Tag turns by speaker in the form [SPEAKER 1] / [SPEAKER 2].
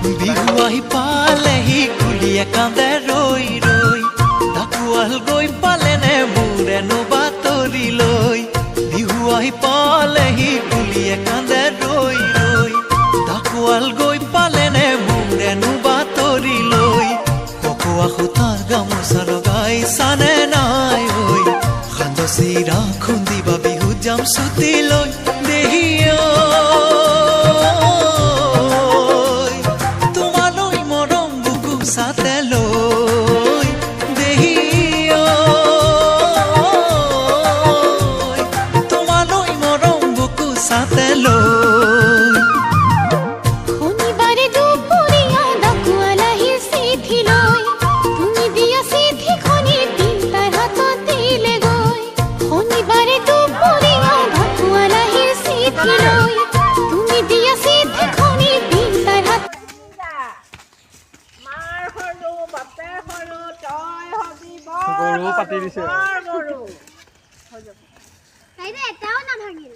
[SPEAKER 1] বিহু আহি পালেহি কুলিয়ে কান্দে ৰৈ ৰৈ ঢাকুৱাল গৈ পালেনে মোৰেনো বাতৰি লৈ বিহু আহি পালেহি কুলিয়ে কান্দে ৰৈ ৰৈ ঢাকুৱাল গৈ পালেনে মোৰেনো বাতৰি লৈ ককোৱা সূতাৰ গামোচা লগাই চানে নাই ঐ সাত চিৰা খুন্দিবা বিহু যাম ছুটি লৈ দেহিয়া সাতেলৈ দেহিয়া তোমালৈ মৰম বুকু সাতেলৈ
[SPEAKER 2] শনিবাৰে দুপৰীয়া ঢাকুৱাল আহিল চিঠি লৈ তুমি দিয়া চিঠিখনি দিন তাইৰ হাতত দিলেগৈ শনিবাৰে দুপৰীয়া ঢাকুৱাল আহিল চিঠি লৈ তুমি দিয়া চিঠিখনি দিন তাইৰ হাতত
[SPEAKER 3] গৰু পাতি দিছে
[SPEAKER 2] এটাও না ভাঙিল